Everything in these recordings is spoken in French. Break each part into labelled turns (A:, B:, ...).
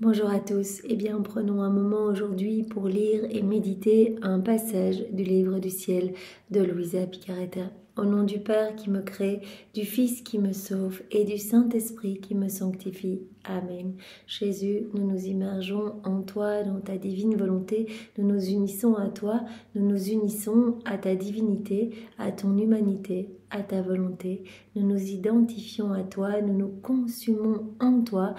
A: Bonjour à tous, eh bien prenons un moment aujourd'hui pour lire et méditer un passage du livre du ciel de Louisa Picaretta. Au nom du Père qui me crée, du Fils qui me sauve et du Saint-Esprit qui me sanctifie. Amen. Jésus, nous nous immergeons en toi, dans ta divine volonté, nous nous unissons à toi, nous nous unissons à ta divinité, à ton humanité, à ta volonté. Nous nous identifions à toi, nous nous consumons en toi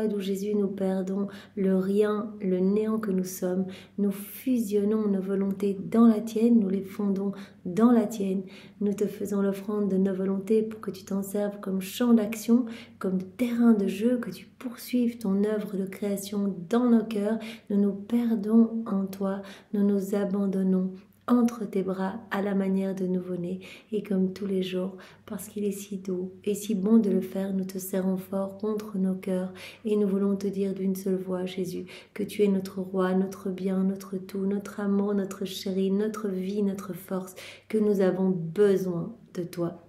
A: d'où Jésus nous perdons le rien, le néant que nous sommes. Nous fusionnons nos volontés dans la tienne, nous les fondons dans la tienne. Nous te faisons l'offrande de nos volontés pour que tu t'en serves comme champ d'action, comme terrain de jeu, que tu poursuives ton œuvre de création dans nos cœurs. Nous nous perdons en toi, nous nous abandonnons entre tes bras à la manière de nouveau-né et comme tous les jours, parce qu'il est si doux et si bon de le faire, nous te serrons fort contre nos cœurs et nous voulons te dire d'une seule voix, Jésus, que tu es notre roi, notre bien, notre tout, notre amour, notre chéri, notre vie, notre force, que nous avons besoin de toi.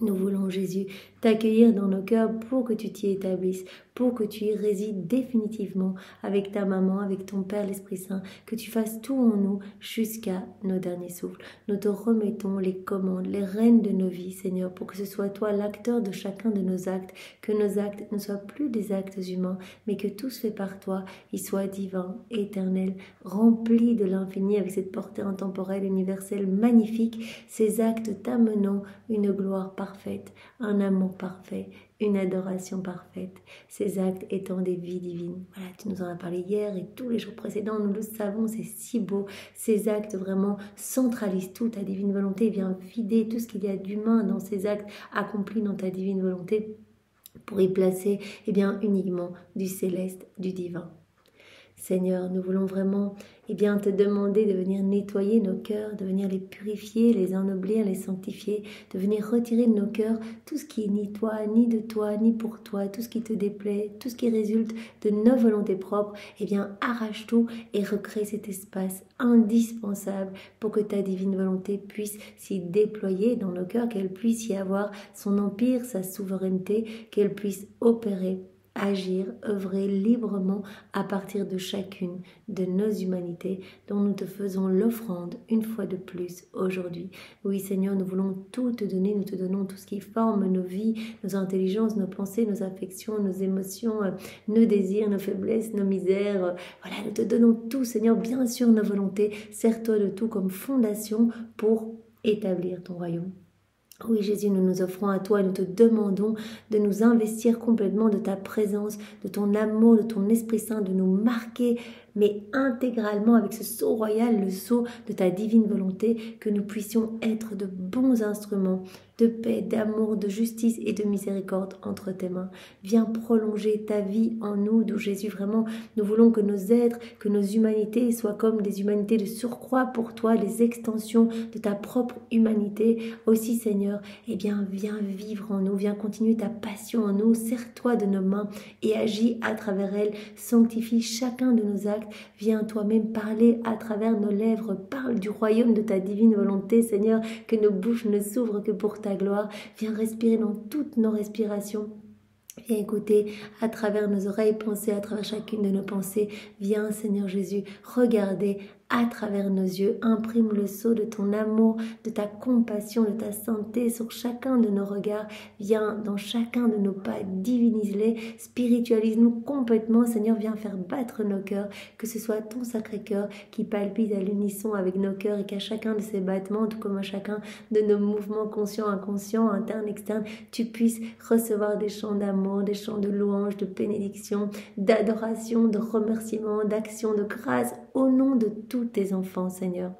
A: Nous voulons, Jésus, t'accueillir dans nos cœurs pour que tu t'y établisses, pour que tu y résides définitivement avec ta maman, avec ton Père l'Esprit Saint, que tu fasses tout en nous jusqu'à nos derniers souffles. Nous te remettons les commandes, les rênes de nos vies, Seigneur, pour que ce soit toi l'acteur de chacun de nos actes, que nos actes ne soient plus des actes humains, mais que tout se fait par toi, ils soient divins, éternels, remplis de l'infini avec cette portée intemporelle, universelle, magnifique, ces actes t'amenant une gloire parfaite, un amour parfait, une adoration parfaite, ces actes étant des vies divines. Voilà, tu nous en as parlé hier et tous les jours précédents, nous le savons, c'est si beau. Ces actes vraiment centralisent toute ta divine volonté, vient vider tout ce qu'il y a d'humain dans ces actes accomplis dans ta divine volonté pour y placer uniquement du céleste, du divin. Seigneur, nous voulons vraiment te demander de venir nettoyer nos cœurs, de venir les purifier, les ennoblir, les sanctifier, de venir retirer de nos cœurs tout ce qui est ni toi, ni de toi, ni pour toi, tout ce qui te déplaît, tout ce qui résulte de nos volontés propres. Arrache tout et recrée cet espace indispensable pour que ta divine volonté puisse s'y déployer dans nos cœurs, qu'elle puisse y avoir son empire, sa souveraineté, qu'elle puisse opérer, agir, œuvrer librement à partir de chacune de nos humanités dont nous te faisons l'offrande une fois de plus aujourd'hui. Oui Seigneur, nous voulons tout te donner, nous te donnons tout ce qui forme nos vies, nos intelligences, nos pensées, nos affections, nos émotions, nos désirs, nos faiblesses, nos misères. Voilà, nous te donnons tout Seigneur, bien sûr nos volontés, sers-toi de tout comme fondation pour établir ton royaume. Oui Jésus, nous nous offrons à toi et nous te demandons de nous investir complètement de ta présence, de ton amour, de ton Esprit Saint, de nous marquer, mais intégralement avec ce sceau royal, le sceau de ta divine volonté, que nous puissions être de bons instruments de paix, d'amour, de justice et de miséricorde entre tes mains. Viens prolonger ta vie en nous, d'où Jésus vraiment, nous voulons que nos êtres, que nos humanités soient comme des humanités de surcroît pour toi, les extensions de ta propre humanité. Aussi Seigneur, viens vivre en nous, viens continuer ta passion en nous, serre-toi de nos mains et agis à travers elles, sanctifie chacun de nos actes, viens toi-même parler à travers nos lèvres, parle du royaume de ta divine volonté Seigneur, que nos bouches ne s'ouvrent que pour ta gloire, viens respirer dans toutes nos respirations. Viens écouter à travers nos oreilles, penser à travers chacune de nos pensées. Viens Seigneur Jésus, regarder à travers nos yeux, imprime le sceau de ton amour, de ta compassion, de ta sainteté sur chacun de nos regards. Viens dans chacun de nos pas, divinise-les, spiritualise-nous complètement. Seigneur, viens faire battre nos cœurs, que ce soit ton Sacré-Cœur qui palpite à l'unisson avec nos cœurs et qu'à chacun de ces battements, tout comme à chacun de nos mouvements conscients, inconscients, internes, externes, tu puisses recevoir des chants d'amour, des chants de louange, de bénédiction, d'adoration, de remerciement, d'action, de grâce, au nom de tous tes enfants, Seigneur.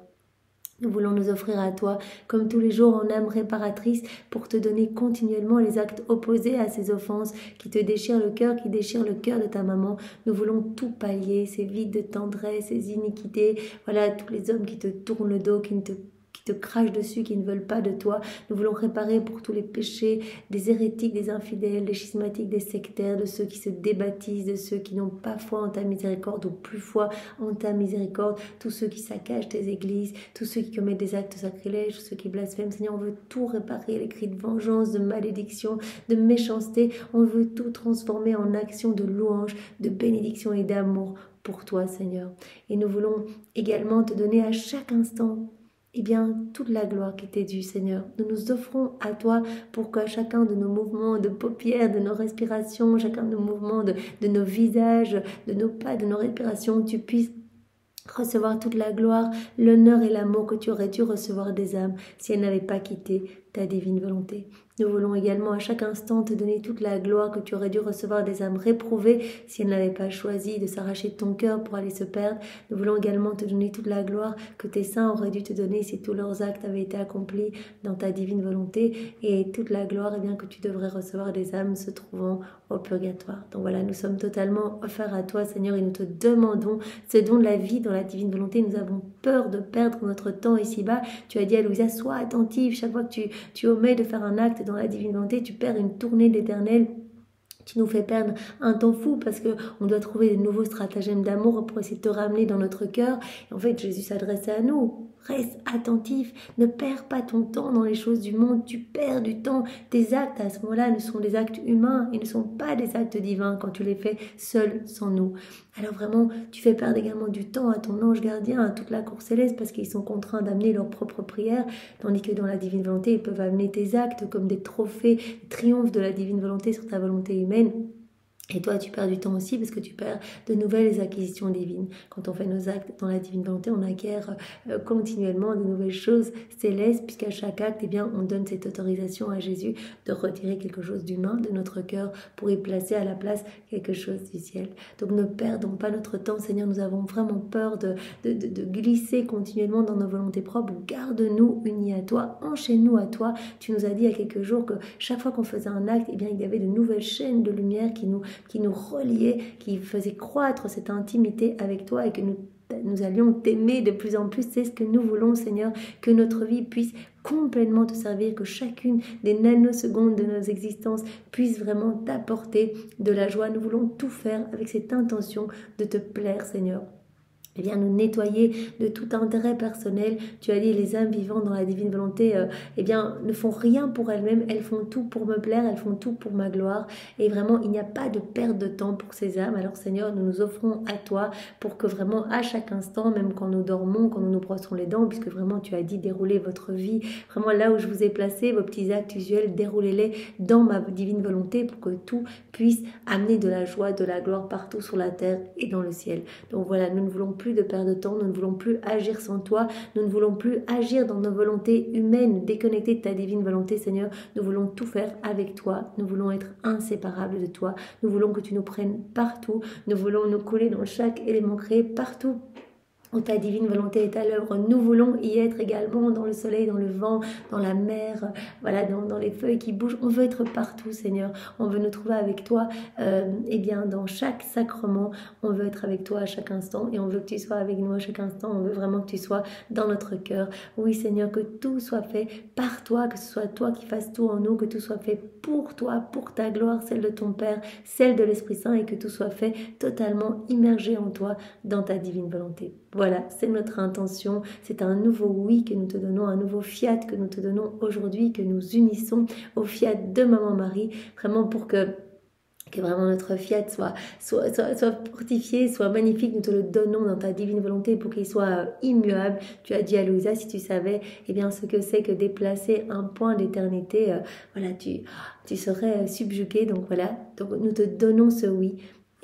A: Nous voulons nous offrir à toi, comme tous les jours, en âme réparatrice, pour te donner continuellement les actes opposés à ces offenses qui te déchirent le cœur, qui déchirent le cœur de ta maman. Nous voulons tout pallier, ces vides de tendresse, ces iniquités, voilà, tous les hommes qui te tournent le dos, qui te crachent dessus, qui ne veulent pas de toi. Nous voulons réparer pour tous les péchés des hérétiques, des infidèles, des schismatiques, des sectaires, de ceux qui se débaptisent, de ceux qui n'ont pas foi en ta miséricorde ou plus foi en ta miséricorde, tous ceux qui saccagent tes églises, tous ceux qui commettent des actes sacrilèges, tous ceux qui blasphèment. Seigneur, on veut tout réparer, les cris de vengeance, de malédiction, de méchanceté. On veut tout transformer en action de louange, de bénédiction et d'amour pour toi, Seigneur. Et nous voulons également te donner à chaque instant toute la gloire qui t'est due, Seigneur. Nous nous offrons à toi pour que chacun de nos mouvements de paupières, de nos respirations, chacun de nos mouvements de nos visages, de nos pas, de nos respirations, tu puisses recevoir toute la gloire, l'honneur et l'amour que tu aurais dû recevoir des âmes si elles n'avaient pas quitté ta divine volonté. Nous voulons également à chaque instant te donner toute la gloire que tu aurais dû recevoir des âmes réprouvées si elles n'avaient pas choisi de s'arracher de ton cœur pour aller se perdre. Nous voulons également te donner toute la gloire que tes saints auraient dû te donner si tous leurs actes avaient été accomplis dans ta divine volonté, et toute la gloire que tu devrais recevoir des âmes se trouvant au purgatoire. Donc voilà, nous sommes totalement offerts à toi, Seigneur, et nous te demandons ce don de la vie dans la divine volonté. Nous avons peur de perdre notre temps ici-bas. Tu as dit à Louisa, sois attentive, chaque fois que tu omets de faire un acte dans la divine volonté, tu perds une tournée de l'Éternel. Tu nous fais perdre un temps fou parce qu'on doit trouver des nouveaux stratagèmes d'amour pour essayer de te ramener dans notre cœur. Et en fait, Jésus s'adressait à nous. Reste attentif, ne perds pas ton temps dans les choses du monde, tu perds du temps. Tes actes à ce moment-là ne sont des actes humains, ils ne sont pas des actes divins quand tu les fais seul, sans nous. Alors vraiment, tu fais perdre également du temps à ton ange gardien, à toute la cour céleste, parce qu'ils sont contraints d'amener leurs propres prières, tandis que dans la divine volonté, ils peuvent amener tes actes comme des trophées, des triomphes de la divine volonté sur ta volonté humaine. Et toi, tu perds du temps aussi parce que tu perds de nouvelles acquisitions divines. Quand on fait nos actes dans la divine volonté, on acquiert continuellement de nouvelles choses célestes, puisqu'à chaque acte, on donne cette autorisation à Jésus de retirer quelque chose d'humain de notre cœur pour y placer à la place quelque chose du ciel. Donc ne perdons pas notre temps, Seigneur. Nous avons vraiment peur de glisser continuellement dans nos volontés propres. Garde-nous unis à toi, enchaîne-nous à toi. Tu nous as dit il y a quelques jours que chaque fois qu'on faisait un acte, il y avait de nouvelles chaînes de lumière qui nous reliait, qui faisait croître cette intimité avec toi et que nous allions t'aimer de plus en plus. C'est ce que nous voulons, Seigneur, que notre vie puisse complètement te servir, que chacune des nanosecondes de nos existences puisse vraiment t'apporter de la joie. Nous voulons tout faire avec cette intention de te plaire, Seigneur. Nous nettoyer de tout intérêt personnel. Tu as dit, les âmes vivant dans la divine volonté, ne font rien pour elles-mêmes, elles font tout pour me plaire, elles font tout pour ma gloire. Et vraiment, il n'y a pas de perte de temps pour ces âmes. Alors Seigneur, nous nous offrons à toi pour que vraiment, à chaque instant, même quand nous dormons, quand nous nous brossons les dents, puisque vraiment tu as dit, déroulez votre vie, vraiment là où je vous ai placé, vos petits actes usuels, déroulez-les dans ma divine volonté pour que tout puisse amener de la joie, de la gloire partout sur la terre et dans le ciel. Donc voilà, nous ne voulons plus de perte de temps, nous ne voulons plus agir sans toi, nous ne voulons plus agir dans nos volontés humaines, déconnectées de ta divine volonté, Seigneur. Nous voulons tout faire avec toi, nous voulons être inséparables de toi, nous voulons que tu nous prennes partout, nous voulons nous coller dans chaque élément créé partout où ta divine volonté est à l'œuvre. Nous voulons y être également dans le soleil, dans le vent, dans la mer, dans les feuilles qui bougent. On veut être partout, Seigneur. On veut nous trouver avec toi, dans chaque sacrement. On veut être avec toi à chaque instant et on veut que tu sois avec nous à chaque instant. On veut vraiment que tu sois dans notre cœur. Oui, Seigneur, que tout soit fait par toi, que ce soit toi qui fasses tout en nous, que tout soit fait pour toi, pour ta gloire, celle de ton Père, celle de l'Esprit Saint, et que tout soit fait totalement immergé en toi, dans ta divine volonté. Voilà, c'est notre intention, c'est un nouveau oui que nous te donnons, un nouveau fiat que nous te donnons aujourd'hui, que nous unissons au fiat de Maman Marie, vraiment pour que vraiment notre fiat soit fortifié, soit magnifique. Nous te le donnons dans ta divine volonté pour qu'il soit immuable. Tu as dit à Louisa, si tu savais ce que c'est que déplacer un point d'éternité, tu serais subjugué. Donc voilà, nous te donnons ce oui.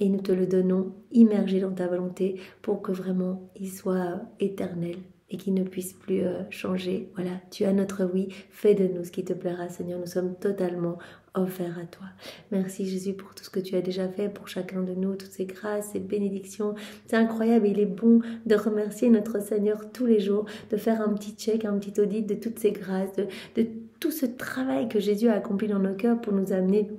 A: Et nous te le donnons immergé dans ta volonté pour que vraiment il soit éternel et qu'il ne puisse plus changer. Voilà, tu as notre oui, fais de nous ce qui te plaira, Seigneur. Nous sommes totalement offerts à toi. Merci Jésus pour tout ce que tu as déjà fait pour chacun de nous, toutes ces grâces, ces bénédictions. C'est incroyable, il est bon de remercier notre Seigneur tous les jours, de faire un petit check, un petit audit de toutes ces grâces, de tout ce travail que Jésus a accompli dans nos cœurs pour nous amener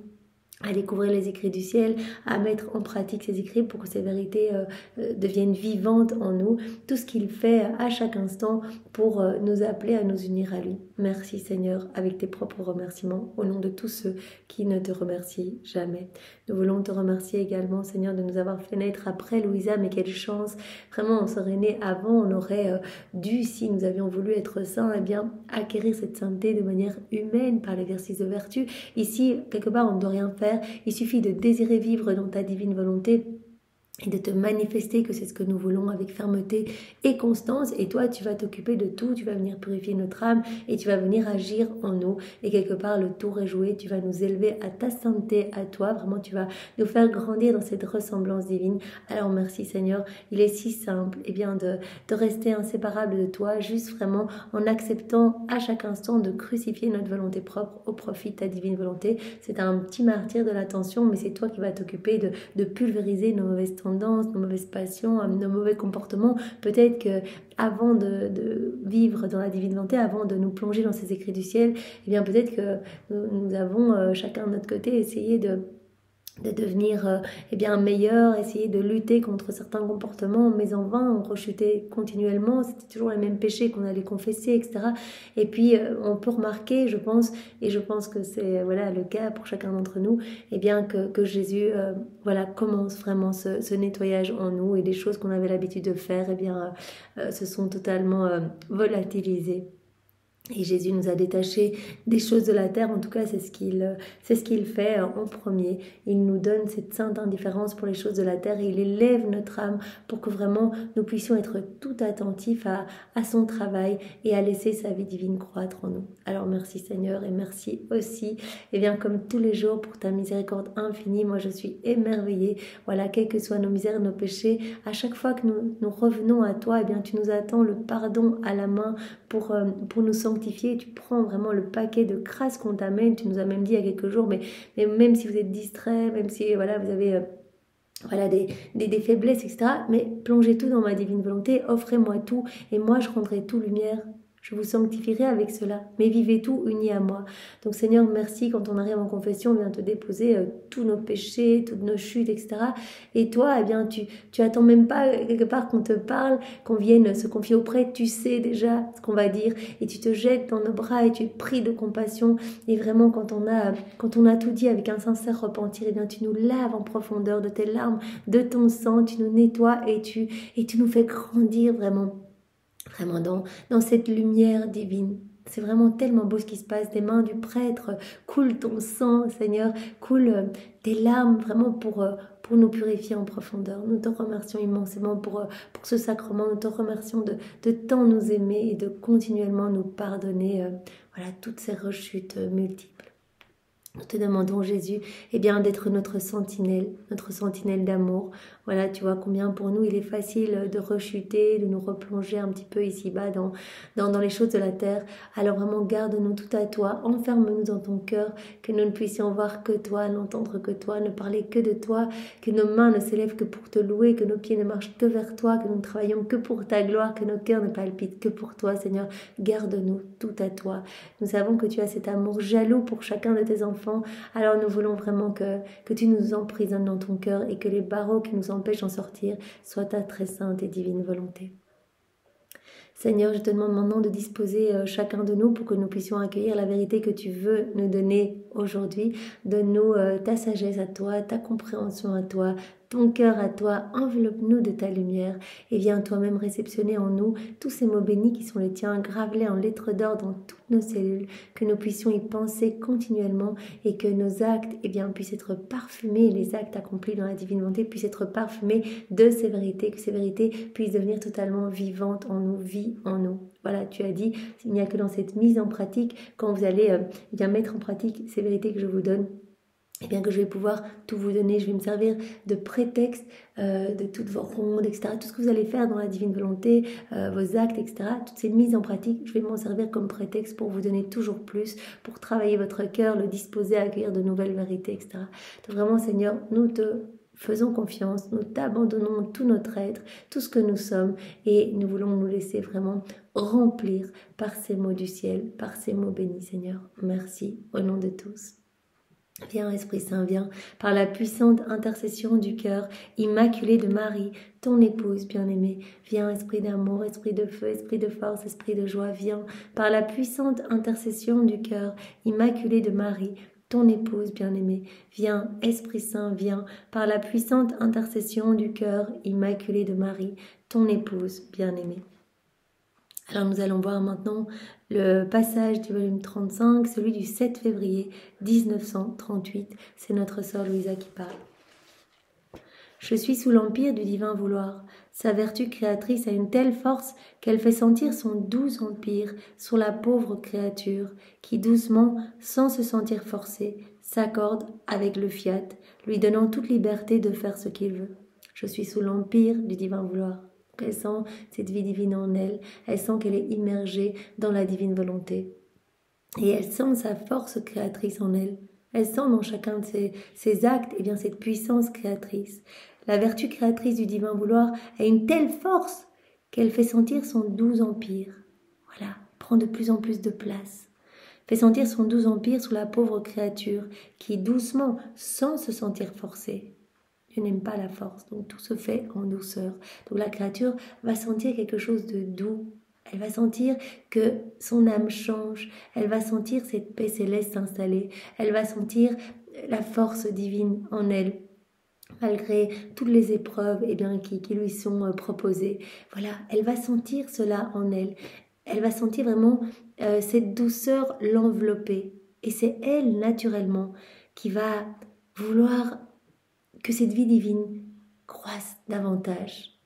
A: à découvrir les écrits du ciel, à mettre en pratique ces écrits pour que ces vérités deviennent vivantes en nous. Tout ce qu'il fait à chaque instant pour nous appeler à nous unir à lui. Merci Seigneur, avec tes propres remerciements, au nom de tous ceux qui ne te remercient jamais. Nous voulons te remercier également Seigneur de nous avoir fait naître après Louisa, mais quelle chance. Vraiment, on serait né avant, on aurait dû, si nous avions voulu être saints, eh bien, acquérir cette sainteté de manière humaine par l'exercice de vertu. Ici, quelque part, on ne doit rien faire. Il suffit de désirer vivre dans ta divine volonté et de te manifester que c'est ce que nous voulons avec fermeté et constance. Et toi, tu vas t'occuper de tout, tu vas venir purifier notre âme et tu vas venir agir en nous. Et quelque part, le tour est joué, tu vas nous élever à ta sainteté, à toi. Vraiment, tu vas nous faire grandir dans cette ressemblance divine. Alors merci Seigneur, il est si simple bien de rester inséparable de toi, juste vraiment en acceptant à chaque instant de crucifier notre volonté propre au profit de ta divine volonté. C'est un petit martyr de l'attention, mais c'est toi qui vas t'occuper de pulvériser nos mauvaises tendances, nos mauvaises passions, nos mauvais comportements. Peut-être que avant de vivre dans la divine volonté, avant de nous plonger dans ces écrits du ciel, bien peut-être que nous avons chacun de notre côté essayé de devenir bien meilleur, essayer de lutter contre certains comportements, mais en vain, on rechutait continuellement, c'était toujours les mêmes péchés qu'on allait confesser, etc. Et puis on peut remarquer, je pense, et je pense que c'est le cas pour chacun d'entre nous, bien que Jésus commence vraiment ce nettoyage en nous, et des choses qu'on avait l'habitude de faire se sont totalement volatilisées. Et Jésus nous a détachés des choses de la terre, en tout cas c'est ce qu'il fait en premier. Il nous donne cette sainte indifférence pour les choses de la terre et il élève notre âme pour que vraiment nous puissions être tout attentifs à son travail et à laisser sa vie divine croître en nous. Alors merci Seigneur et merci aussi, comme tous les jours pour ta miséricorde infinie. Moi je suis émerveillée, quelles que soient nos misères, nos péchés, à chaque fois que nous revenons à toi, tu nous attends le pardon à la main pour nous sanctifier. Tu prends vraiment le paquet de grâce qu'on t'amène. Tu nous as même dit il y a quelques jours, mais même si vous êtes distrait, même si vous avez des faiblesses, etc. Mais plongez tout dans ma divine volonté, offrez-moi tout et moi je rendrai tout lumière. Je vous sanctifierai avec cela, mais vivez tout unis à moi. Donc Seigneur, merci, quand on arrive en confession, on vient te déposer tous nos péchés, toutes nos chutes, etc. Et toi, tu attends même pas quelque part qu'on te parle, qu'on vienne se confier auprès, tu sais déjà ce qu'on va dire, et tu te jettes dans nos bras et tu es pris de compassion. Et vraiment, quand on a tout dit avec un sincère repentir, tu nous laves en profondeur de tes larmes, de ton sang, tu nous nettoies et tu nous fais grandir vraiment dans cette lumière divine. C'est vraiment tellement beau ce qui se passe. Des mains du prêtre coule ton sang, Seigneur, coule tes larmes vraiment pour nous purifier en profondeur. Nous te remercions immensément pour ce sacrement. Nous te remercions de tant nous aimer et de continuellement nous pardonner toutes ces rechutes multiples. Nous te demandons, Jésus, d'être notre sentinelle d'amour. Voilà, tu vois combien pour nous il est facile de rechuter, de nous replonger un petit peu ici-bas dans les choses de la terre. Alors vraiment, garde-nous tout à toi, enferme-nous dans ton cœur, que nous ne puissions voir que toi, n'entendre que toi, ne parler que de toi, que nos mains ne s'élèvent que pour te louer, que nos pieds ne marchent que vers toi, que nous ne travaillons que pour ta gloire, que nos cœurs ne palpitent que pour toi, Seigneur. Garde-nous tout à toi. Nous savons que tu as cet amour jaloux pour chacun de tes enfants. Alors nous voulons vraiment que tu nous emprisonnes dans ton cœur et que les barreaux qui nous empêchent d'en sortir soient ta très sainte et divine volonté. Seigneur, je te demande maintenant de disposer chacun de nous pour que nous puissions accueillir la vérité que tu veux nous donner aujourd'hui. Donne-nous ta sagesse à toi, ta compréhension à toi, ton cœur à toi, enveloppe-nous de ta lumière et viens toi-même réceptionner en nous tous ces mots bénis qui sont les tiens, grave-les en lettres d'or dans toutes nos cellules, que nous puissions y penser continuellement et que nos actes puissent être parfumés, les actes accomplis dans la divine volonté puissent être parfumés de ces vérités, que ces vérités puissent devenir totalement vivantes en nous, vie en nous. Voilà, tu as dit, il n'y a que dans cette mise en pratique, quand vous allez mettre en pratique ces vérités que je vous donne, que je vais pouvoir tout vous donner, je vais me servir de prétexte de toutes vos rondes, etc. Tout ce que vous allez faire dans la divine volonté, vos actes, etc. Toutes ces mises en pratique, je vais m'en servir comme prétexte pour vous donner toujours plus, pour travailler votre cœur, le disposer à accueillir de nouvelles vérités, etc. Donc vraiment, Seigneur, nous te faisons confiance, nous t'abandonnons tout notre être, tout ce que nous sommes et nous voulons nous laisser vraiment remplir par ces mots du ciel, par ces mots bénis, Seigneur. Merci, au nom de tous. Viens, Esprit Saint, viens, par la puissante intercession du cœur immaculé de Marie, ton épouse bien-aimée. Viens, Esprit d'amour, Esprit de feu, Esprit de force, Esprit de joie, viens, par la puissante intercession du cœur immaculé de Marie, ton épouse bien-aimée. Viens, Esprit Saint, viens, par la puissante intercession du cœur immaculé de Marie, ton épouse bien-aimée. Alors nous allons voir maintenant le passage du volume 35, celui du 7 février 1938. C'est notre sœur Louisa qui parle. Je suis sous l'empire du divin vouloir. Sa vertu créatrice a une telle force qu'elle fait sentir son doux empire sur la pauvre créature qui doucement, sans se sentir forcée, s'accorde avec le fiat, lui donnant toute liberté de faire ce qu'il veut. Je suis sous l'empire du divin vouloir. Elle sent cette vie divine en elle, elle sent qu'elle est immergée dans la divine volonté. Et elle sent sa force créatrice en elle. Elle sent dans chacun de ses actes bien, cette puissance créatrice. La vertu créatrice du divin vouloir a une telle force qu'elle fait sentir son doux empire. Voilà, prend de plus en plus de place. Fait sentir son doux empire sur la pauvre créature qui doucement, sans se sentir forcée, je n'aime pas la force, donc tout se fait en douceur. Donc la créature va sentir quelque chose de doux. Elle va sentir que son âme change. Elle va sentir cette paix céleste s'installer. Elle va sentir la force divine en elle, malgré toutes les épreuves qui lui sont proposées. Voilà, elle va sentir cela en elle. Elle va sentir vraiment cette douceur l'envelopper. Et c'est elle, naturellement, qui va vouloir que cette vie divine croisse davantage.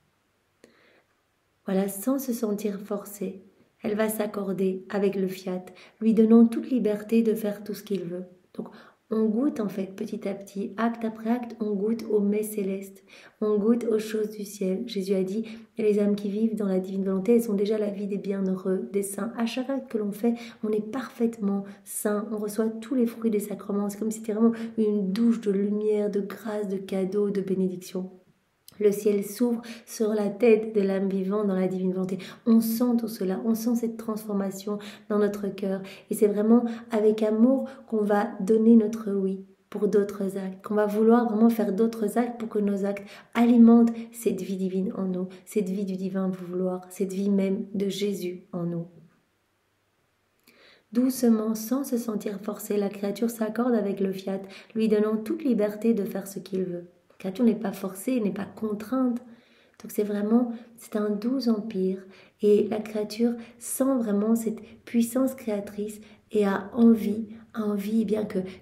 A: Voilà, sans se sentir forcée, elle va s'accorder avec le fiat, lui donnant toute liberté de faire tout ce qu'il veut. Donc, on goûte en fait petit à petit, acte après acte, on goûte aux mets célestes, on goûte aux choses du ciel. Jésus a dit, les âmes qui vivent dans la divine volonté, elles sont déjà la vie des bienheureux, des saints. À chaque acte que l'on fait, on est parfaitement saint, on reçoit tous les fruits des sacrements. C'est comme si c'était vraiment une douche de lumière, de grâce, de cadeaux, de bénédiction. Le ciel s'ouvre sur la tête de l'âme vivante dans la divine volonté. On sent tout cela, on sent cette transformation dans notre cœur. Et c'est vraiment avec amour qu'on va donner notre oui pour d'autres actes, qu'on va vouloir vraiment faire d'autres actes pour que nos actes alimentent cette vie divine en nous, cette vie du divin vouloir, cette vie même de Jésus en nous. Doucement, sans se sentir forcée, la créature s'accorde avec le fiat, lui donnant toute liberté de faire ce qu'il veut. La créature n'est pas forcée, n'est pas contrainte. Donc c'est un doux empire. Et la créature sent vraiment cette puissance créatrice et a envie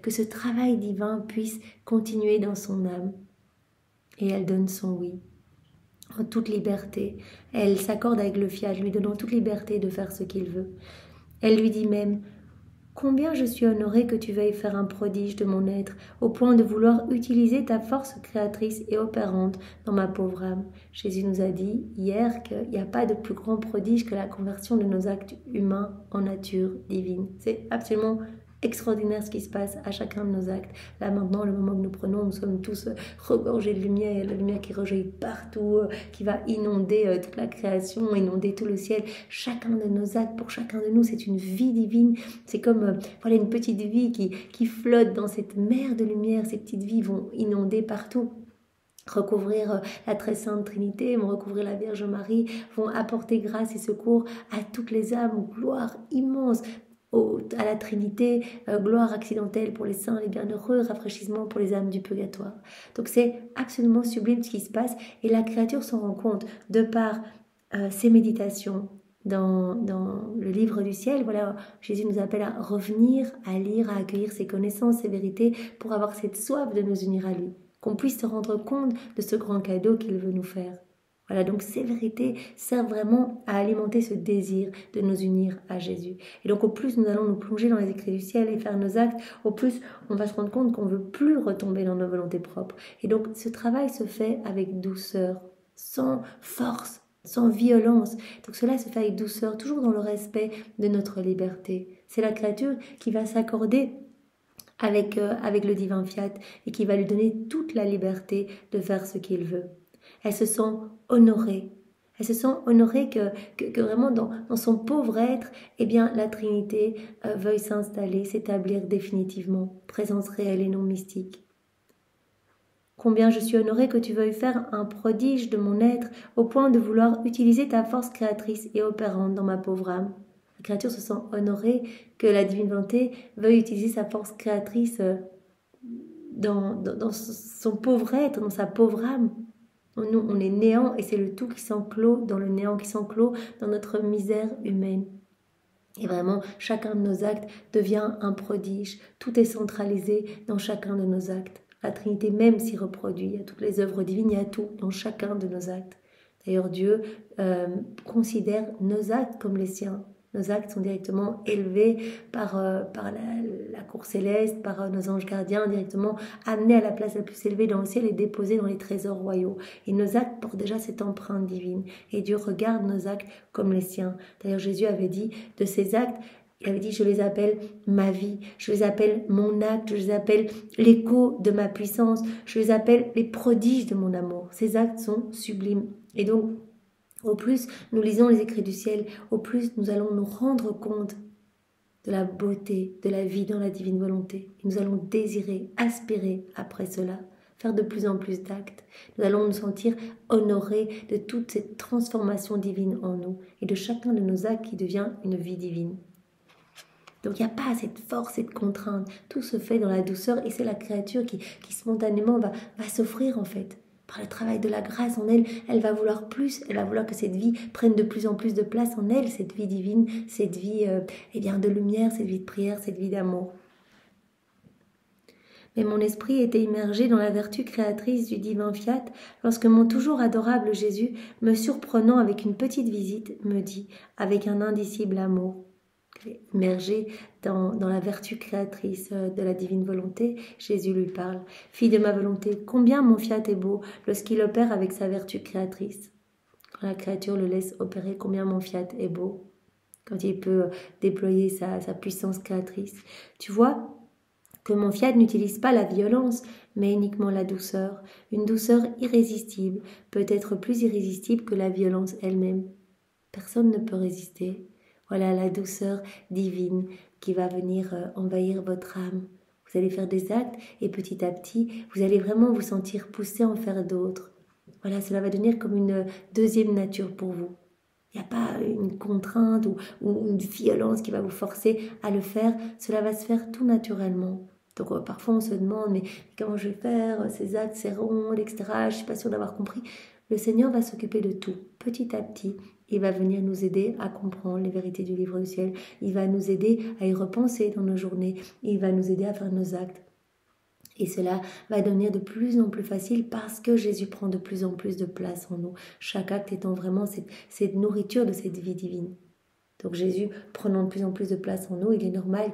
A: que ce travail divin puisse continuer dans son âme. Et elle donne son oui. En toute liberté. Elle s'accorde avec le fiat, lui donnant toute liberté de faire ce qu'il veut. Elle lui dit même « Combien je suis honorée que tu veuilles faire un prodige de mon être, au point de vouloir utiliser ta force créatrice et opérante dans ma pauvre âme. » Jésus nous a dit hier qu'il n'y a pas de plus grand prodige que la conversion de nos actes humains en nature divine. C'est absolument extraordinaire ce qui se passe à chacun de nos actes. Là maintenant, le moment que nous prenons, nous sommes tous regorgés de lumière, la lumière qui rejaillit partout, qui va inonder toute la création, inonder tout le ciel. Chacun de nos actes, pour chacun de nous, c'est une vie divine. C'est comme une petite vie qui flotte dans cette mer de lumière. Ces petites vies vont inonder partout, recouvrir la très sainte Trinité, vont recouvrir la Vierge Marie, vont apporter grâce et secours à toutes les âmes, gloire immense à la Trinité, gloire accidentelle pour les saints, les bienheureux, rafraîchissement pour les âmes du purgatoire. Donc c'est absolument sublime ce qui se passe et la créature s'en rend compte de par ses méditations dans le livre du ciel. Voilà, Jésus nous appelle à revenir, à lire, à accueillir ses connaissances, ses vérités pour avoir cette soif de nous unir à lui, qu'on puisse se rendre compte de ce grand cadeau qu'il veut nous faire. Voilà, donc ces vérités servent vraiment à alimenter ce désir de nous unir à Jésus. Et donc au plus nous allons nous plonger dans les écrits du ciel et faire nos actes, au plus on va se rendre compte qu'on ne veut plus retomber dans nos volontés propres. Et donc ce travail se fait avec douceur, sans force, sans violence. Donc cela se fait avec douceur, toujours dans le respect de notre liberté. C'est la créature qui va s'accorder avec le divin fiat et qui va lui donner toute la liberté de faire ce qu'il veut. Elle se sent honorée, Elle se sent honorée que vraiment dans son pauvre être, eh bien, la Trinité veuille s'installer, s'établir définitivement, présence réelle et non mystique. Combien je suis honorée que tu veuilles faire un prodige de mon être au point de vouloir utiliser ta force créatrice et opérante dans ma pauvre âme. La créature se sent honorée que la divine volonté veuille utiliser sa force créatrice dans son pauvre être, dans sa pauvre âme. Nous, on est néant et c'est le tout qui s'enclôt dans le néant, qui s'enclôt dans notre misère humaine. Et vraiment, chacun de nos actes devient un prodige. Tout est centralisé dans chacun de nos actes. La Trinité même s'y reproduit. Il y a toutes les œuvres divines, il y a tout dans chacun de nos actes. D'ailleurs, Dieu considère nos actes comme les siens. Nos actes sont directement élevés par la cour céleste, par nos anges gardiens, directement amenés à la place la plus élevée dans le ciel et déposés dans les trésors royaux. Et nos actes portent déjà cette empreinte divine. Et Dieu regarde nos actes comme les siens. D'ailleurs, Jésus avait dit de ces actes, il avait dit, je les appelle ma vie, je les appelle mon acte, je les appelle l'écho de ma puissance, je les appelle les prodiges de mon amour. Ces actes sont sublimes. Et donc, au plus nous lisons les écrits du ciel, au plus nous allons nous rendre compte de la beauté, de la vie dans la divine volonté. Et nous allons désirer, aspirer après cela, faire de plus en plus d'actes. Nous allons nous sentir honorés de toute cette transformation divine en nous et de chacun de nos actes qui devient une vie divine. Donc il n'y a pas cette force, cette contrainte. Tout se fait dans la douceur et c'est la créature qui spontanément va s'offrir en fait. Par le travail de la grâce en elle, elle va vouloir plus, elle va vouloir que cette vie prenne de plus en plus de place en elle, cette vie divine, cette vie de lumière, cette vie de prière, cette vie d'amour. Mais mon esprit était immergé dans la vertu créatrice du divin fiat lorsque mon toujours adorable Jésus, me surprenant avec une petite visite, me dit, avec un indicible amour, immergé dans la vertu créatrice de la divine volonté, Jésus lui parle. « Fille de ma volonté, combien mon fiat est beau lorsqu'il opère avec sa vertu créatrice. » Quand la créature le laisse opérer, combien mon fiat est beau, quand il peut déployer sa puissance créatrice. Tu vois que mon fiat n'utilise pas la violence, mais uniquement la douceur. Une douceur irrésistible, peut-être plus irrésistible que la violence elle-même. Personne ne peut résister. Voilà la douceur divine qui va venir envahir votre âme. Vous allez faire des actes et petit à petit, vous allez vraiment vous sentir poussé à en faire d'autres. Voilà, cela va devenir comme une deuxième nature pour vous. Il n'y a pas une contrainte ou une violence qui va vous forcer à le faire. Cela va se faire tout naturellement. Donc parfois on se demande, mais comment je vais faire ces actes, ces rondes, etc. Je ne suis pas sûre d'avoir compris. Le Seigneur va s'occuper de tout, petit à petit. Il va venir nous aider à comprendre les vérités du livre du ciel. Il va nous aider à y repenser dans nos journées. Il va nous aider à faire nos actes. Et cela va devenir de plus en plus facile parce que Jésus prend de plus en plus de place en nous. Chaque acte étant vraiment cette nourriture de cette vie divine. Donc Jésus prenant de plus en plus de place en nous, il est normal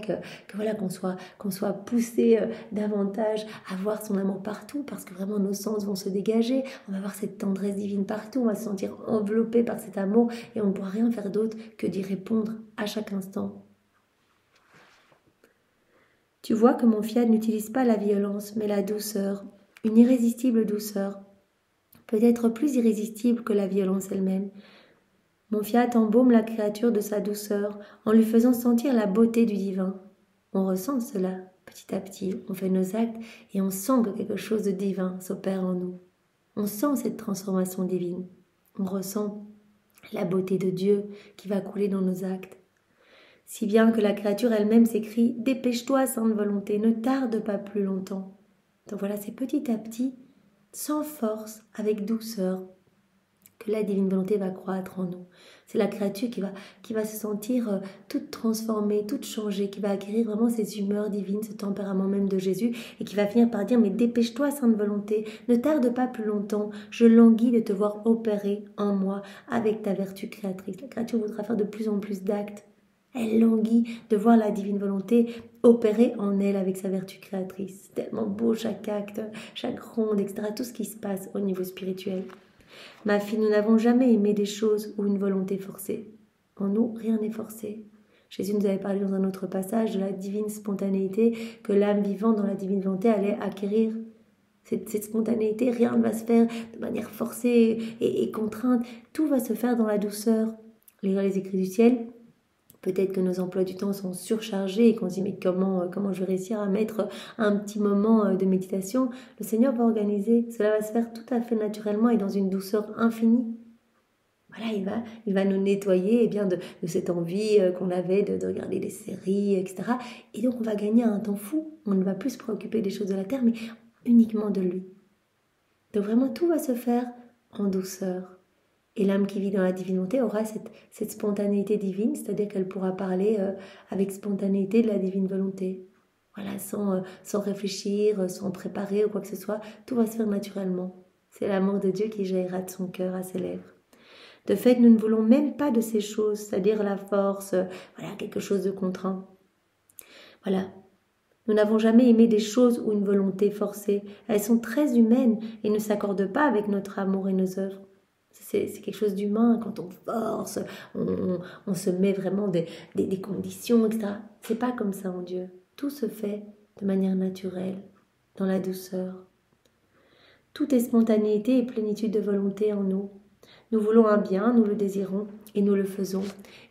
A: qu'on soit poussé davantage à voir son amour partout, parce que vraiment nos sens vont se dégager, on va voir cette tendresse divine partout, on va se sentir enveloppé par cet amour et on ne pourra rien faire d'autre que d'y répondre à chaque instant. Tu vois que mon fiat n'utilise pas la violence, mais la douceur, une irrésistible douceur, peut-être plus irrésistible que la violence elle-même. Mon fiat embaume la créature de sa douceur en lui faisant sentir la beauté du divin. On ressent cela petit à petit, on fait nos actes et on sent que quelque chose de divin s'opère en nous. On sent cette transformation divine. On ressent la beauté de Dieu qui va couler dans nos actes. Si bien que la créature elle-même s'écrie « Dépêche-toi, sainte volonté, ne tarde pas plus longtemps ». Donc voilà, c'est petit à petit, sans force, avec douceur, que la divine volonté va croître en nous. C'est la créature qui va se sentir toute transformée, toute changée, qui va acquérir vraiment ces humeurs divines, ce tempérament même de Jésus, et qui va finir par dire « Mais dépêche-toi, sainte volonté, ne tarde pas plus longtemps, je languis de te voir opérer en moi avec ta vertu créatrice. » La créature voudra faire de plus en plus d'actes. Elle languit de voir la divine volonté opérer en elle avec sa vertu créatrice. C'est tellement beau chaque acte, chaque ronde, etc. Tout ce qui se passe au niveau spirituel. Ma fille, nous n'avons jamais aimé des choses ou une volonté forcée. En nous, rien n'est forcé. Jésus nous avait parlé dans un autre passage de la divine spontanéité que l'âme vivante dans la divine volonté allait acquérir. cette spontanéité, rien ne va se faire de manière forcée et contrainte. Tout va se faire dans la douceur. Lire les écrits du ciel, peut-être que nos emplois du temps sont surchargés et qu'on se dit mais comment je vais réussir à mettre un petit moment de méditation. Le Seigneur va organiser, cela va se faire tout à fait naturellement et dans une douceur infinie. Voilà, il va nous nettoyer de cette envie qu'on avait de regarder des séries, etc. Et donc on va gagner un temps fou. On ne va plus se préoccuper des choses de la terre, mais uniquement de lui. Donc vraiment tout va se faire en douceur. Et l'âme qui vit dans la divinité aura cette spontanéité divine, c'est-à-dire qu'elle pourra parler avec spontanéité de la divine volonté. Voilà, sans réfléchir, sans préparer ou quoi que ce soit, tout va se faire naturellement. C'est l'amour de Dieu qui jaillira de son cœur à ses lèvres. De fait, nous ne voulons même pas de ces choses, c'est-à-dire la force, voilà, quelque chose de contraint. Voilà. Nous n'avons jamais aimé des choses ou une volonté forcée. Elles sont très humaines et ne s'accordent pas avec notre amour et nos œuvres. C'est quelque chose d'humain, quand on force, on se met vraiment des conditions, etc. C'est pas comme ça en Dieu. Tout se fait de manière naturelle, dans la douceur. Tout est spontanéité et plénitude de volonté en nous. Nous voulons un bien, nous le désirons et nous le faisons.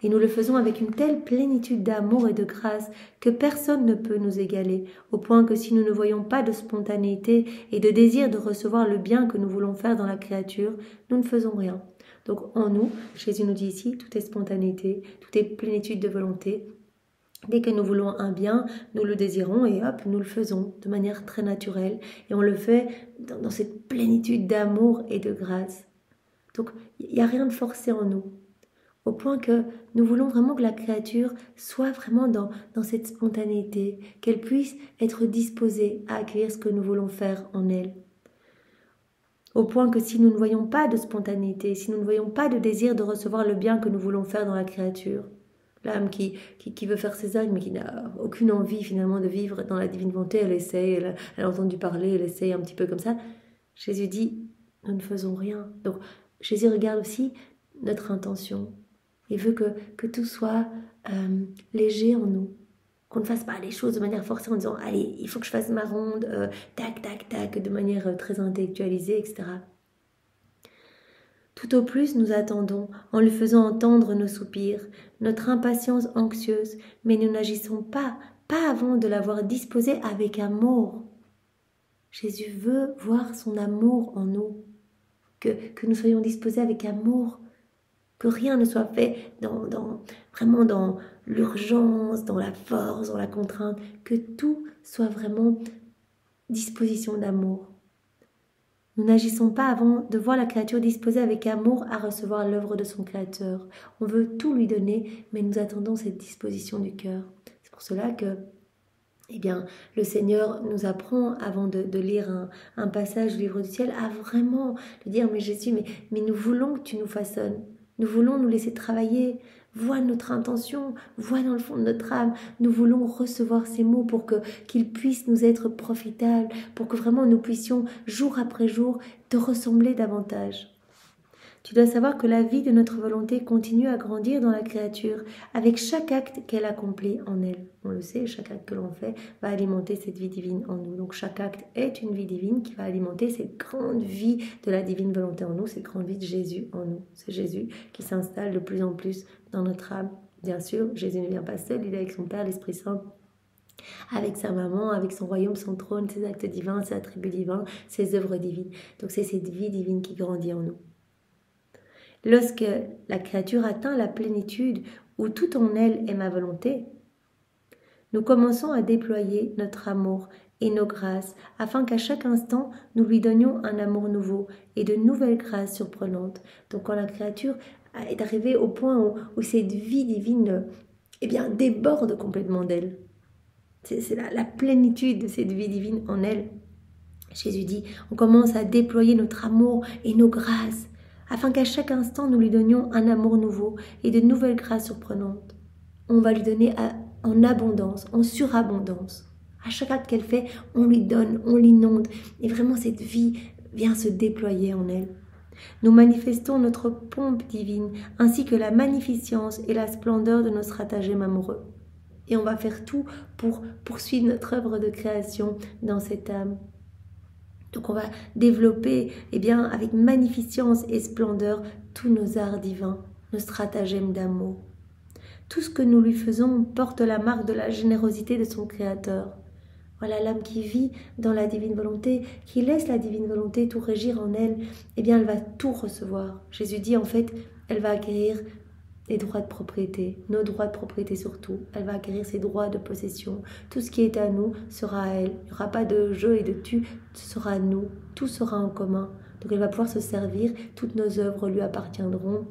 A: Et nous le faisons avec une telle plénitude d'amour et de grâce que personne ne peut nous égaler, au point que si nous ne voyons pas de spontanéité et de désir de recevoir le bien que nous voulons faire dans la créature, nous ne faisons rien. Donc en nous, Jésus nous dit ici, tout est spontanéité, tout est plénitude de volonté. Dès que nous voulons un bien, nous le désirons et hop, nous le faisons de manière très naturelle. Et on le fait dans cette plénitude d'amour et de grâce. Donc, il n'y a rien de forcé en nous, au point que nous voulons vraiment que la créature soit vraiment dans cette spontanéité, qu'elle puisse être disposée à accueillir ce que nous voulons faire en elle. Au point que si nous ne voyons pas de spontanéité, si nous ne voyons pas de désir de recevoir le bien que nous voulons faire dans la créature, l'âme qui veut faire ses actes mais qui n'a aucune envie finalement de vivre dans la divine volonté, elle essaye, elle a entendu parler, elle essaye un petit peu comme ça, Jésus dit, nous ne faisons rien. Donc, Jésus regarde aussi notre intention. Il veut que tout soit léger en nous. Qu'on ne fasse pas les choses de manière forcée en disant « Allez, il faut que je fasse ma ronde, tac, tac, tac », de manière très intellectualisée, etc. Tout au plus, nous attendons, en lui faisant entendre nos soupirs, notre impatience anxieuse, mais nous n'agissons pas avant de l'avoir disposée avec amour. Jésus veut voir son amour en nous. Que nous soyons disposés avec amour, que rien ne soit fait vraiment dans l'urgence, dans la force, dans la contrainte, que tout soit vraiment disposition d'amour. Nous n'agissons pas avant de voir la créature disposée avec amour à recevoir l'œuvre de son Créateur. On veut tout lui donner, mais nous attendons cette disposition du cœur. C'est pour cela que le Seigneur nous apprend, avant de lire un passage du livre du ciel, à vraiment lui dire « Mais Jésus, mais nous voulons que tu nous façonnes. Nous voulons nous laisser travailler. Vois notre intention, vois dans le fond de notre âme. Nous voulons recevoir ces mots pour qu'ils puissent nous être profitables, pour que vraiment nous puissions, jour après jour, te ressembler davantage. » Tu dois savoir que la vie de notre volonté continue à grandir dans la créature avec chaque acte qu'elle accomplit en elle. On le sait, chaque acte que l'on fait va alimenter cette vie divine en nous. Donc chaque acte est une vie divine qui va alimenter cette grande vie de la divine volonté en nous, cette grande vie de Jésus en nous. C'est Jésus qui s'installe de plus en plus dans notre âme. Bien sûr, Jésus ne vient pas seul, il est avec son Père, l'Esprit Saint, avec sa maman, avec son royaume, son trône, ses actes divins, ses attributs divins, ses œuvres divines. Donc c'est cette vie divine qui grandit en nous. Lorsque la créature atteint la plénitude où tout en elle est ma volonté, nous commençons à déployer notre amour et nos grâces afin qu'à chaque instant nous lui donnions un amour nouveau et de nouvelles grâces surprenantes. Donc quand la créature est arrivée au point où cette vie divine déborde complètement d'elle, c'est la plénitude de cette vie divine en elle. Jésus dit, on commence à déployer notre amour et nos grâces afin qu'à chaque instant nous lui donnions un amour nouveau et de nouvelles grâces surprenantes. On va lui donner en abondance, en surabondance. À chaque acte qu'elle fait, on lui donne, on l'inonde. Et vraiment cette vie vient se déployer en elle. Nous manifestons notre pompe divine ainsi que la magnificence et la splendeur de nos stratagèmes amoureux. Et on va faire tout pour poursuivre notre œuvre de création dans cette âme. Donc on va développer avec magnificence et splendeur tous nos arts divins, nos stratagèmes d'amour. Tout ce que nous lui faisons porte la marque de la générosité de son Créateur. Voilà, l'âme qui vit dans la divine volonté, qui laisse la divine volonté tout régir en elle, elle va tout recevoir. Jésus dit en fait, elle va acquérir les droits de propriété, nos droits de propriété surtout. Elle va acquérir ses droits de possession. Tout ce qui est à nous sera à elle. Il n'y aura pas de jeu et de tu, ce sera à nous. Tout sera en commun. Donc elle va pouvoir se servir, toutes nos œuvres lui appartiendront.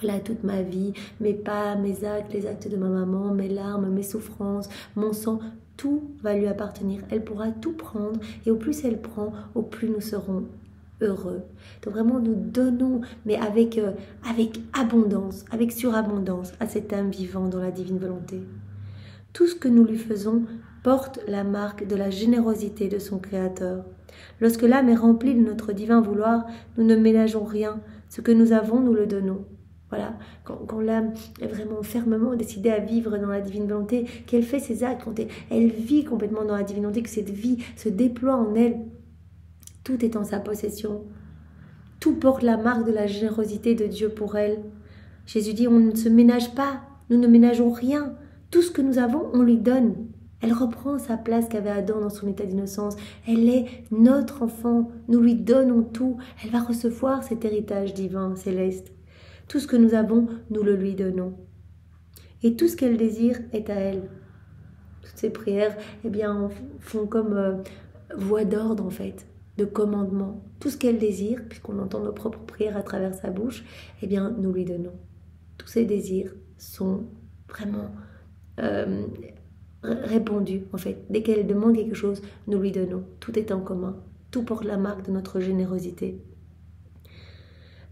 A: Voilà, toute ma vie, mes pas, mes actes, les actes de ma maman, mes larmes, mes souffrances, mon sang, tout va lui appartenir. Elle pourra tout prendre et au plus elle prend, au plus nous serons heureux. Donc vraiment nous donnons, mais avec abondance, avec surabondance à cet âme vivant dans la divine volonté. Tout ce que nous lui faisons porte la marque de la générosité de son Créateur. Lorsque l'âme est remplie de notre divin vouloir, nous ne ménageons rien. Ce que nous avons, nous le donnons. Voilà, quand l'âme est vraiment fermement décidée à vivre dans la divine volonté, qu'elle fait ses actes, quand elle vit complètement dans la divine volonté, que cette vie se déploie en elle, tout est en sa possession. Tout porte la marque de la générosité de Dieu pour elle. Jésus dit, on ne se ménage pas, nous ne ménageons rien. Tout ce que nous avons, on lui donne. Elle reprend sa place qu'avait Adam dans son état d'innocence. Elle est notre enfant, nous lui donnons tout. Elle va recevoir cet héritage divin, céleste. Tout ce que nous avons, nous le lui donnons. Et tout ce qu'elle désire est à elle. Toutes ces prières, font comme voix d'ordre en fait, de commandement. Tout ce qu'elle désire, puisqu'on entend nos propres prières à travers sa bouche, nous lui donnons. Tous ses désirs sont vraiment répondus en fait. Dès qu'elle demande quelque chose, nous lui donnons. Tout est en commun. Tout porte la marque de notre générosité.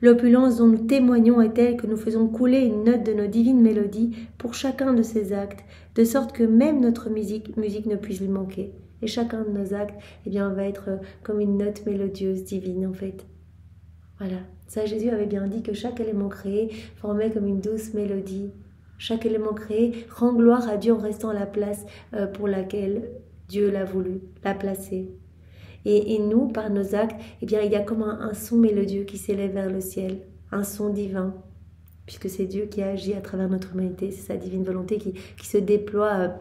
A: L'opulence dont nous témoignons est telle que nous faisons couler une note de nos divines mélodies pour chacun de ces actes, de sorte que même notre musique ne puisse lui manquer. Et chacun de nos actes va être comme une note mélodieuse divine en fait. Voilà, ça Jésus avait bien dit que chaque élément créé formait comme une douce mélodie. Chaque élément créé rend gloire à Dieu en restant à la place pour laquelle Dieu l'a voulu, l'a placé. Et nous, par nos actes, il y a comme un son mélodieux qui s'élève vers le ciel, un son divin, puisque c'est Dieu qui agit à travers notre humanité, c'est sa divine volonté qui se déploie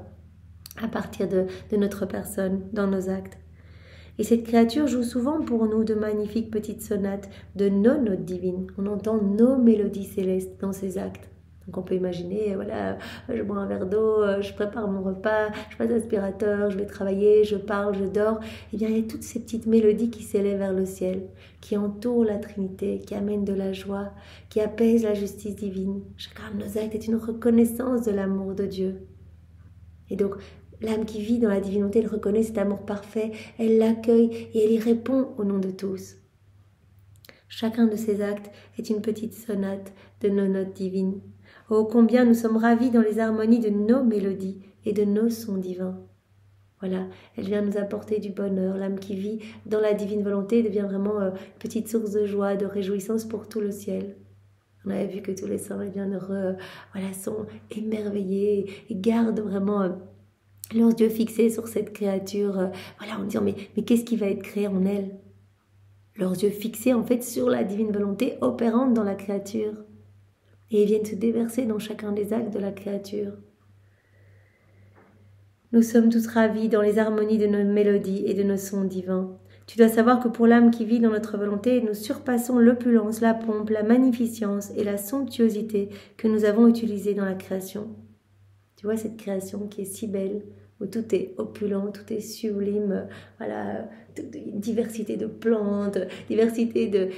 A: à partir de notre personne, dans nos actes. Et cette créature joue souvent pour nous de magnifiques petites sonates de nos notes divines. On entend nos mélodies célestes dans ces actes. Donc on peut imaginer, voilà, je bois un verre d'eau, je prépare mon repas, je passe l'aspirateur, je vais travailler, je parle, je dors. Il y a toutes ces petites mélodies qui s'élèvent vers le ciel, qui entourent la Trinité, qui amènent de la joie, qui apaisent la justice divine. Chacun de nos actes est une reconnaissance de l'amour de Dieu. Et donc, l'âme qui vit dans la divinité, elle reconnaît cet amour parfait, elle l'accueille et elle y répond au nom de tous. Chacun de ces actes est une petite sonate de nos notes divines. Oh, combien nous sommes ravis dans les harmonies de nos mélodies et de nos sons divins. Voilà, elle vient nous apporter du bonheur. L'âme qui vit dans la divine volonté devient vraiment une petite source de joie, de réjouissance pour tout le ciel. On avait vu que tous les saints heureux, sont émerveillés et gardent vraiment leurs yeux fixés sur cette créature, en disant mais qu'est-ce qui va être créé en elle? Leurs yeux fixés en fait sur la divine volonté opérante dans la créature. Et ils viennent se déverser dans chacun des actes de la créature. Nous sommes tous ravis dans les harmonies de nos mélodies et de nos sons divins. Tu dois savoir que pour l'âme qui vit dans notre volonté, nous surpassons l'opulence, la pompe, la magnificence et la somptuosité que nous avons utilisées dans la création. Tu vois cette création qui est si belle, où tout est opulent, tout est sublime, diversité de plantes, diversité de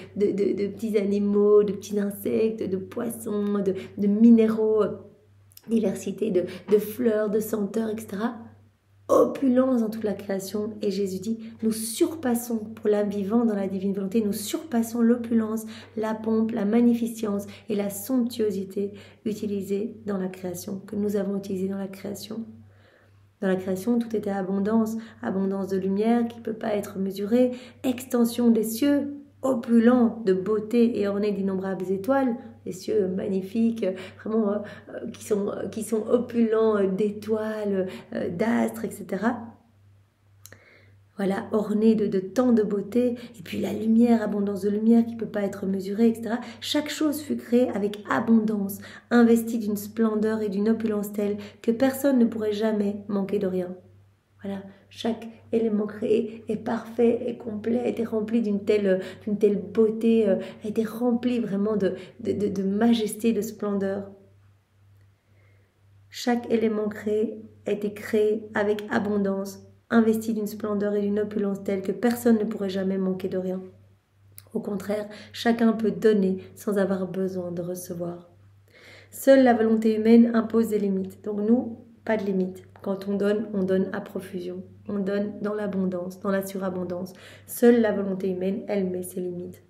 A: petits animaux, de petits insectes, de poissons, de minéraux, diversité de fleurs, de senteurs, etc. Opulence dans toute la création. Et Jésus dit, nous surpassons, pour l'âme vivant dans la divine volonté, nous surpassons l'opulence, la pompe, la magnificence et la somptuosité utilisées dans la création, que nous avons utilisées dans la création. Dans la création, tout était abondance, abondance de lumière qui ne peut pas être mesurée, extension des cieux, opulents de beauté et ornés d'innombrables étoiles, des cieux magnifiques, vraiment qui sont opulents d'étoiles, d'astres, etc. voilà, orné de tant de beauté, et puis la lumière, abondance de lumière qui ne peut pas être mesurée, etc. Chaque chose fut créée avec abondance, investie d'une splendeur et d'une opulence telle que personne ne pourrait jamais manquer de rien. Voilà, chaque élément créé est parfait, est complet, a été rempli d'une telle beauté, a été rempli vraiment de majesté, de splendeur. Chaque élément créé a été créé avec abondance, investi d'une splendeur et d'une opulence telle que personne ne pourrait jamais manquer de rien. Au contraire, chacun peut donner sans avoir besoin de recevoir. Seule la volonté humaine impose des limites. Donc nous, pas de limites. Quand on donne à profusion. On donne dans l'abondance, dans la surabondance. Seule la volonté humaine, elle met ses limites.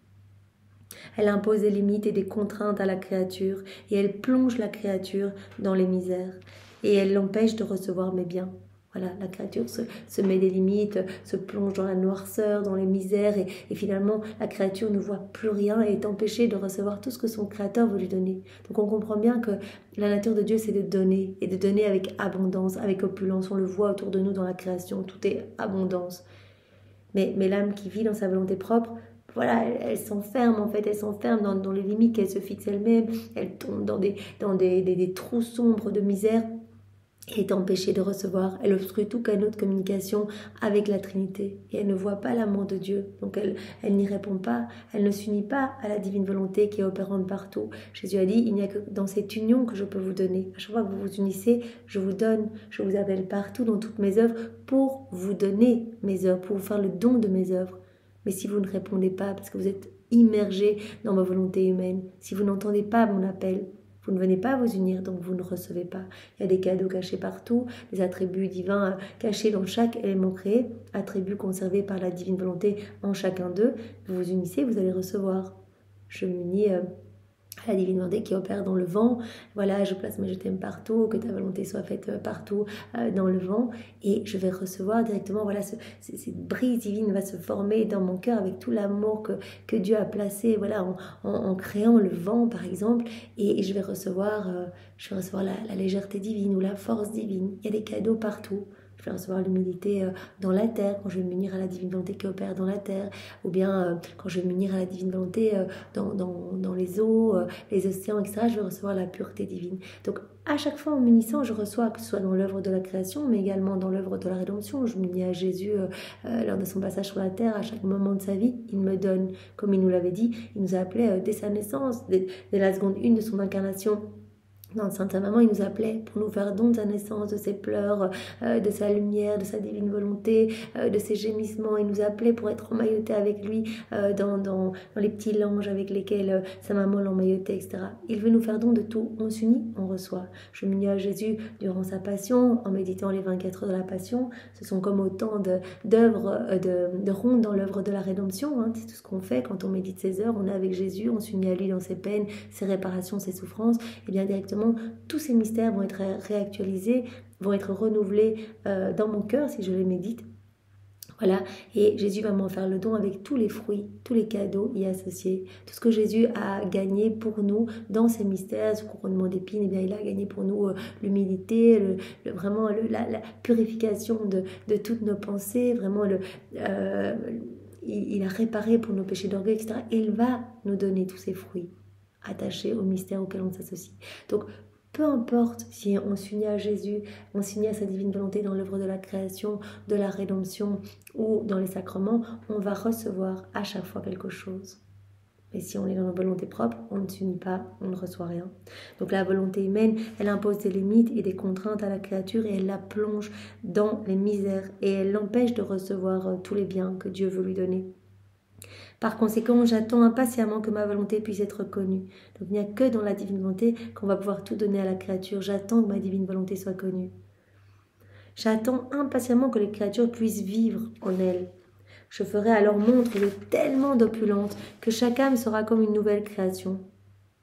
A: Elle impose des limites et des contraintes à la créature et elle plonge la créature dans les misères et elle l'empêche de recevoir mes biens. Voilà, la créature se met des limites, se plonge dans la noirceur, dans les misères et finalement la créature ne voit plus rien et est empêchée de recevoir tout ce que son créateur veut lui donner. Donc on comprend bien que la nature de Dieu c'est de donner et de donner avec abondance, avec opulence. On le voit autour de nous dans la création, tout est abondance. Mais l'âme qui vit dans sa volonté propre, voilà, elle s'enferme en fait, elle s'enferme dans les limites qu'elle se fixe elle-même, elle tombe dans des trous sombres de misère. Elle est empêchée de recevoir, elle obstrue tout canal de communication avec la Trinité et elle ne voit pas l'amour de Dieu, donc elle n'y répond pas, elle ne s'unit pas à la divine volonté qui est opérante partout. Jésus a dit, il n'y a que dans cette union que je peux vous donner. À chaque fois que vous vous unissez, je vous donne, je vous appelle partout dans toutes mes œuvres pour vous donner mes œuvres, pour vous faire le don de mes œuvres. Mais si vous ne répondez pas parce que vous êtes immergé dans ma volonté humaine, si vous n'entendez pas mon appel, vous ne venez pas vous unir, donc vous ne recevez pas. Il y a des cadeaux cachés partout, des attributs divins cachés dans chaque élément créé, attributs conservés par la divine volonté en chacun d'eux. Vous vous unissez, vous allez recevoir. Je m'unis à la divine volonté qui opère dans le vent. Voilà, je place mes je t'aime partout, que ta volonté soit faite partout dans le vent. Et je vais recevoir directement, voilà, cette brise divine va se former dans mon cœur avec tout l'amour que Dieu a placé, voilà, en créant le vent, par exemple. Et je vais recevoir la légèreté divine ou la force divine. Il y a des cadeaux partout. Je vais recevoir l'humilité dans la terre, quand je vais m'unir à la divine volonté qui opère dans la terre, ou bien quand je vais m'unir à la divine volonté dans les eaux, les océans, etc., je vais recevoir la pureté divine. Donc, à chaque fois en m'unissant, je reçois, que ce soit dans l'œuvre de la création, mais également dans l'œuvre de la rédemption. Je m'unis à Jésus lors de son passage sur la terre, à chaque moment de sa vie, il me donne, comme il nous l'avait dit, il nous a appelés dès sa naissance, dès la seconde 1 de son incarnation. Dans Sainte Maman, il nous appelait pour nous faire don de sa naissance, de ses pleurs, de sa lumière, de sa divine volonté, de ses gémissements. Il nous appelait pour être emmailloté avec lui dans les petits langes avec lesquels sa maman l'emmaillotait, etc. Il veut nous faire don de tout. On s'unit, on reçoit. Je m'unis à Jésus durant sa passion, en méditant les 24 heures de la passion. Ce sont comme autant d'œuvres, de rondes dans l'œuvre de la rédemption. Hein. C'est tout ce qu'on fait quand on médite ces heures. On est avec Jésus, on s'unit à lui dans ses peines, ses réparations, ses souffrances. Et bien directement, tous ces mystères vont être réactualisés, vont être renouvelés dans mon cœur si je les médite. Voilà, et Jésus va m'en faire le don avec tous les fruits, tous les cadeaux y associés. Tout ce que Jésus a gagné pour nous dans ces mystères, ce couronnement d'épines, eh bien, il a gagné pour nous l'humilité, vraiment la purification de toutes nos pensées, vraiment il a réparé pour nos péchés d'orgueil, etc. Et il va nous donner tous ces fruits attachés au mystère auquel on s'associe. Donc, peu importe si on s'unit à Jésus, on s'unit à sa divine volonté dans l'œuvre de la création, de la rédemption ou dans les sacrements, on va recevoir à chaque fois quelque chose. Mais si on est dans notre volonté propre, on ne s'unit pas, on ne reçoit rien. Donc la volonté humaine, elle impose des limites et des contraintes à la créature et elle la plonge dans les misères et elle l'empêche de recevoir tous les biens que Dieu veut lui donner. Par conséquent, j'attends impatiemment que ma volonté puisse être connue. Donc il n'y a que dans la divine volonté qu'on va pouvoir tout donner à la créature. J'attends que ma divine volonté soit connue. J'attends impatiemment que les créatures puissent vivre en elle. Je ferai alors montre de tellement d'opulence que chaque âme sera comme une nouvelle création.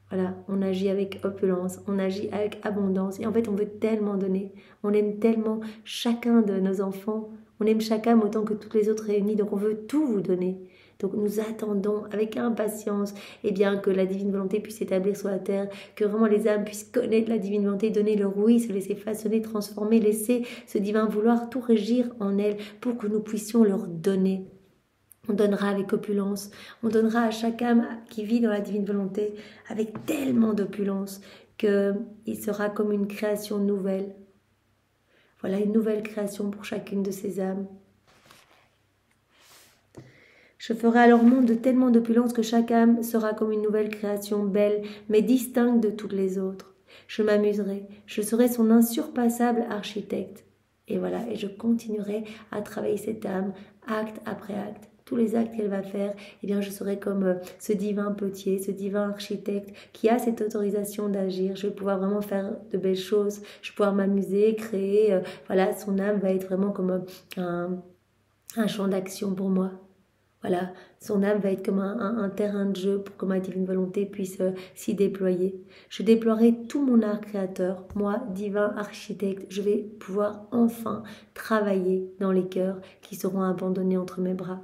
A: Voilà, on agit avec opulence, on agit avec abondance. Et en fait, on veut tellement donner. On aime tellement chacun de nos enfants. On aime chaque âme autant que toutes les autres réunies. Donc on veut tout vous donner. Donc nous attendons avec impatience que la divine volonté puisse s'établir sur la terre, que vraiment les âmes puissent connaître la divine volonté, donner leur oui, se laisser façonner, transformer, laisser ce divin vouloir tout régir en elles pour que nous puissions leur donner. On donnera avec opulence, on donnera à chaque âme qui vit dans la divine volonté avec tellement d'opulence qu'il sera comme une création nouvelle. Voilà une nouvelle création pour chacune de ces âmes. Je ferai alors monde de tellement d'opulence que chaque âme sera comme une nouvelle création belle, mais distincte de toutes les autres. Je m'amuserai, je serai son insurpassable architecte. Et voilà, et je continuerai à travailler cette âme, acte après acte. Tous les actes qu'elle va faire, je serai comme ce divin potier, ce divin architecte qui a cette autorisation d'agir. Je vais pouvoir vraiment faire de belles choses, je vais pouvoir m'amuser, créer. Voilà, son âme va être vraiment comme un champ d'action pour moi. Voilà, son âme va être comme un terrain de jeu pour que ma divine volonté puisse s'y déployer. Je déploierai tout mon art créateur, moi, divin architecte. Je vais pouvoir enfin travailler dans les cœurs qui seront abandonnés entre mes bras.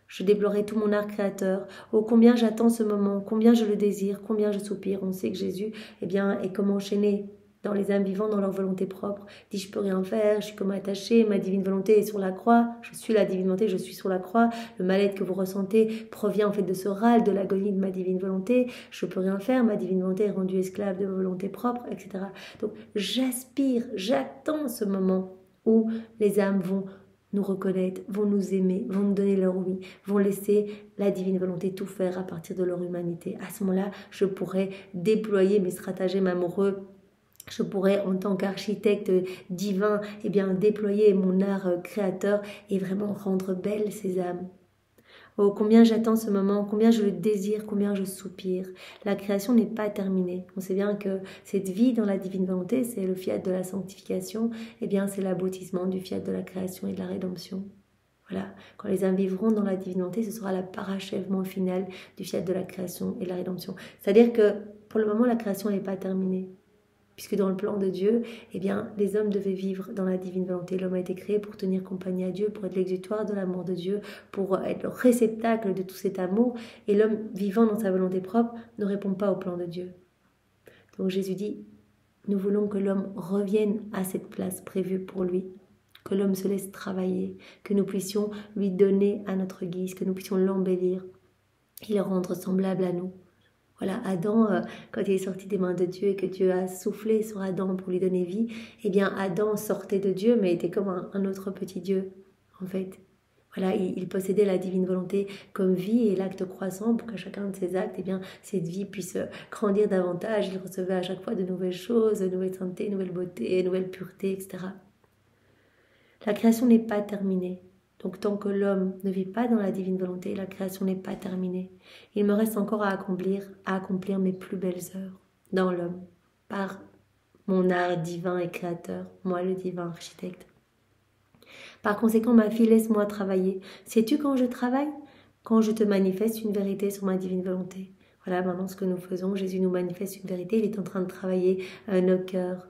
A: Je déploierai tout mon art créateur. Oh, combien j'attends ce moment, combien je le désire, combien je soupire. On sait que Jésus, est comme enchaîné dans les âmes vivantes, dans leur volonté propre. Dit, je peux rien faire, je suis comme attachée, ma divine volonté est sur la croix, je suis la divine volonté, je suis sur la croix. Le mal-être que vous ressentez provient en fait de ce râle, de l'agonie de ma divine volonté. Je peux rien faire, ma divine volonté est rendue esclave de ma volonté propre, etc. Donc j'aspire, j'attends ce moment où les âmes vont nous reconnaître, vont nous aimer, vont nous donner leur oui, vont laisser la divine volonté tout faire à partir de leur humanité. À ce moment-là, je pourrais déployer mes stratagèmes amoureux. Je pourrais, en tant qu'architecte divin, déployer mon art créateur et vraiment rendre belles ces âmes. Oh, combien j'attends ce moment, combien je le désire, combien je soupire. La création n'est pas terminée. On sait bien que cette vie dans la divine volonté, c'est le fiat de la sanctification, c'est l'aboutissement du fiat de la création et de la rédemption. Voilà, quand les âmes vivront dans la divine volonté, ce sera le parachèvement final du fiat de la création et de la rédemption. C'est-à-dire que pour le moment, la création n'est pas terminée. Puisque dans le plan de Dieu, les hommes devaient vivre dans la divine volonté. L'homme a été créé pour tenir compagnie à Dieu, pour être l'exutoire de l'amour de Dieu, pour être le réceptacle de tout cet amour. Et l'homme vivant dans sa volonté propre ne répond pas au plan de Dieu. Donc Jésus dit, nous voulons que l'homme revienne à cette place prévue pour lui, que l'homme se laisse travailler, que nous puissions lui donner à notre guise, que nous puissions l'embellir et le rendre semblable à nous. Voilà, Adam, quand il est sorti des mains de Dieu et que Dieu a soufflé sur Adam pour lui donner vie, Adam sortait de Dieu, mais était comme un autre petit Dieu, en fait. Voilà, il possédait la divine volonté comme vie et l'acte croissant pour que chacun de ses actes, cette vie puisse grandir davantage. Il recevait à chaque fois de nouvelles choses, de nouvelles santé, de nouvelles beautés, de nouvelles puretés, etc. La création n'est pas terminée. Donc tant que l'homme ne vit pas dans la divine volonté, la création n'est pas terminée. Il me reste encore à accomplir mes plus belles œuvres dans l'homme, par mon art divin et créateur, moi le divin architecte. Par conséquent, ma fille, laisse-moi travailler. Sais-tu quand je travaille? Quand je te manifeste une vérité sur ma divine volonté. Voilà maintenant ce que nous faisons. Jésus nous manifeste une vérité, il est en train de travailler nos cœurs.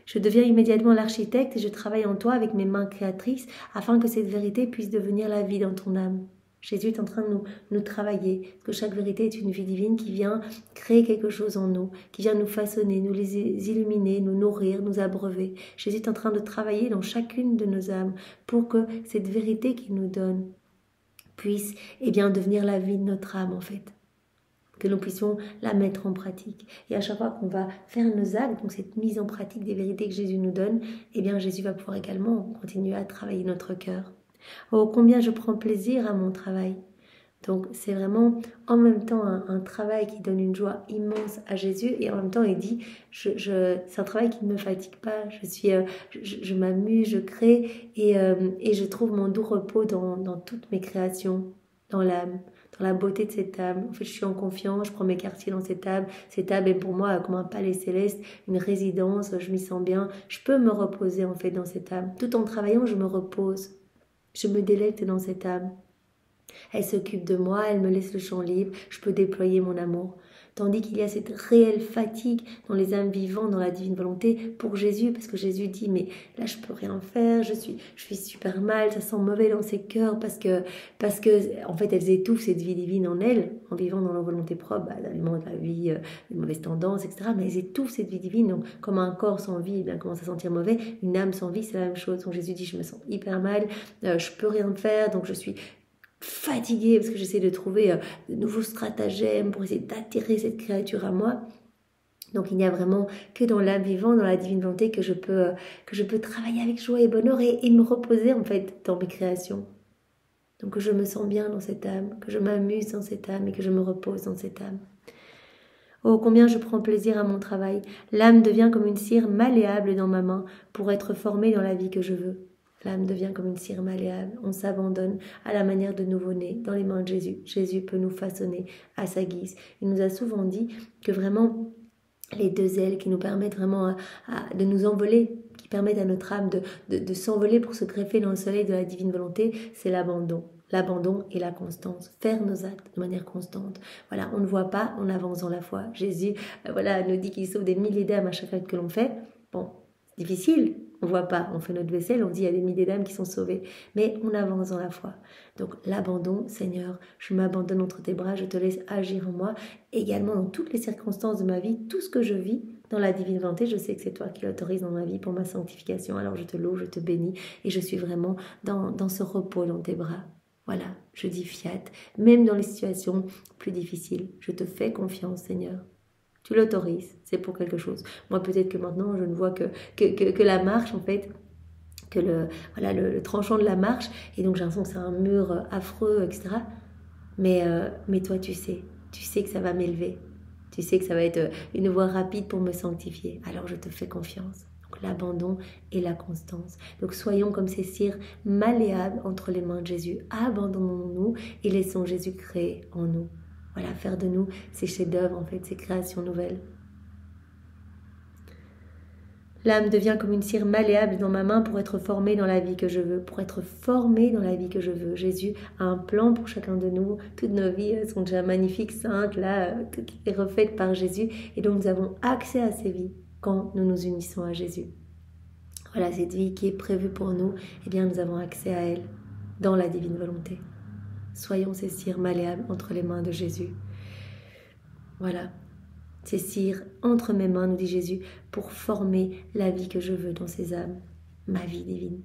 A: Je deviens immédiatement l'architecte et je travaille en toi avec mes mains créatrices afin que cette vérité puisse devenir la vie dans ton âme. Jésus est en train de nous travailler, parce que chaque vérité est une vie divine qui vient créer quelque chose en nous, qui vient nous façonner, nous les illuminer, nous nourrir, nous abreuver. Jésus est en train de travailler dans chacune de nos âmes pour que cette vérité qu'il nous donne puisse devenir la vie de notre âme en fait. Que nous puissions la mettre en pratique. Et à chaque fois qu'on va faire nos actes, donc cette mise en pratique des vérités que Jésus nous donne, Jésus va pouvoir également continuer à travailler notre cœur. Oh, combien je prends plaisir à mon travail. Donc c'est vraiment en même temps un travail qui donne une joie immense à Jésus et en même temps il dit, c'est un travail qui ne me fatigue pas, je m'amuse, je crée et je trouve mon doux repos dans toutes mes créations, dans l'âme. Dans la beauté de cette âme. En fait, je suis en confiance, je prends mes quartiers dans cette âme. Cette âme est pour moi comme un palais céleste, une résidence, je m'y sens bien. Je peux me reposer en fait dans cette âme. Tout en travaillant, je me repose. Je me délecte dans cette âme. Elle s'occupe de moi, elle me laisse le champ libre, je peux déployer mon amour. Tandis qu'il y a cette réelle fatigue dans les âmes vivantes, dans la divine volonté pour Jésus, parce que Jésus dit, mais là je peux rien faire, je suis super mal, ça sent mauvais dans ses cœurs, parce que en fait elles étouffent cette vie divine en elles, en vivant dans leur volonté propre, elles alimentent la vie, les mauvaises tendances, etc. Mais elles étouffent cette vie divine, donc comme un corps sans vie, bien, commence à sentir mauvais, une âme sans vie, c'est la même chose. Donc Jésus dit, je me sens hyper mal, je peux rien faire, donc je suis fatiguée parce que j'essaie de trouver de nouveaux stratagèmes pour essayer d'attirer cette créature à moi. Donc il n'y a vraiment que dans l'âme vivante, dans la divine volonté que je peux travailler avec joie et bonheur et me reposer en fait dans mes créations. Donc que je me sens bien dans cette âme, que je m'amuse dans cette âme et que je me repose dans cette âme. Oh, combien je prends plaisir à mon travail. L'âme devient comme une cire malléable dans ma main pour être formée dans la vie que je veux. L'âme devient comme une cire malléable. On s'abandonne à la manière de nouveau-né dans les mains de Jésus. Jésus peut nous façonner à sa guise. Il nous a souvent dit que vraiment les deux ailes qui nous permettent vraiment de nous envoler, qui permettent à notre âme de s'envoler pour se greffer dans le soleil de la divine volonté, c'est l'abandon. L'abandon et la constance, faire nos actes de manière constante. Voilà, on ne voit pas, on avance dans la foi. Jésus, nous dit qu'il sauve des milliers d'âmes à chaque acte que l'on fait. Bon, c'est difficile, on ne voit pas, on fait notre vaisselle, on dit il y a des milliers d'âmes qui sont sauvées, mais on avance dans la foi. Donc l'abandon, Seigneur, je m'abandonne entre tes bras, je te laisse agir en moi, également dans toutes les circonstances de ma vie, tout ce que je vis dans la divine volonté, je sais que c'est toi qui l'autorise dans ma vie pour ma sanctification, alors je te loue, je te bénis, et je suis vraiment dans ce repos dans tes bras. Voilà, je dis fiat, même dans les situations plus difficiles. Je te fais confiance, Seigneur. Tu l'autorises, c'est pour quelque chose. Moi, peut-être que maintenant, je ne vois que la marche, en fait, que le tranchant de la marche, et donc j'ai l'impression que c'est un mur affreux, etc. Mais toi, tu sais que ça va m'élever. Tu sais que ça va être une voie rapide pour me sanctifier. Alors, je te fais confiance. L'abandon et la constance. Donc soyons comme ces cires malléables entre les mains de Jésus. Abandonnons-nous et laissons Jésus créer en nous. Voilà, faire de nous ces chefs-d'œuvre, en fait, ces créations nouvelles. L'âme devient comme une cire malléable dans ma main pour être formée dans la vie que je veux, pour être formée dans la vie que je veux. Jésus a un plan pour chacun de nous. Toutes nos vies sont déjà magnifiques, saintes, là, toutes les refaites par Jésus. Et donc nous avons accès à ces vies quand nous nous unissons à Jésus. Voilà, cette vie qui est prévue pour nous, eh bien nous avons accès à elle dans la divine volonté. Soyons ces cires malléables entre les mains de Jésus. Voilà, ces cires entre mes mains, nous dit Jésus, pour former la vie que je veux dans ces âmes, ma vie divine.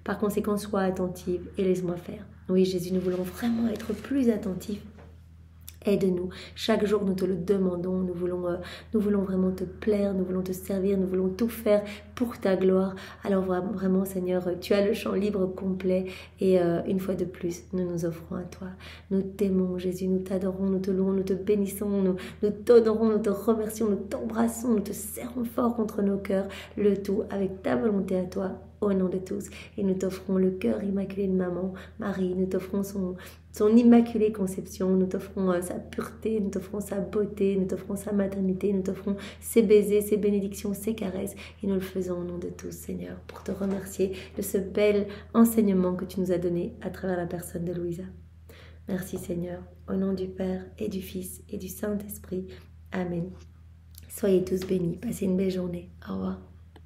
A: Par conséquent, sois attentive et laisse-moi faire. Oui, Jésus, nous voulons vraiment être plus attentifs. Aide-nous. Chaque jour, nous te le demandons. Nous voulons vraiment te plaire, nous voulons te servir, nous voulons tout faire pour ta gloire. Alors vraiment, Seigneur, tu as le champ libre complet et une fois de plus, nous nous offrons à toi. Nous t'aimons, Jésus, nous t'adorons, nous te louons, nous te bénissons, nous t'honorons, nous te remercions, nous t'embrassons, nous te serrons fort contre nos cœurs, le tout avec ta volonté à toi, au nom de tous. Et nous t'offrons le cœur immaculé de maman, Marie, nous t'offrons son immaculée conception, nous t'offrons sa pureté, nous t'offrons sa beauté, nous t'offrons sa maternité, nous t'offrons ses baisers, ses bénédictions, ses caresses, et nous le faisons au nom de tous, Seigneur, pour te remercier de ce bel enseignement que tu nous as donné à travers la personne de Louisa. Merci Seigneur, au nom du Père et du Fils et du Saint-Esprit. Amen. Soyez tous bénis, passez une belle journée. Au revoir.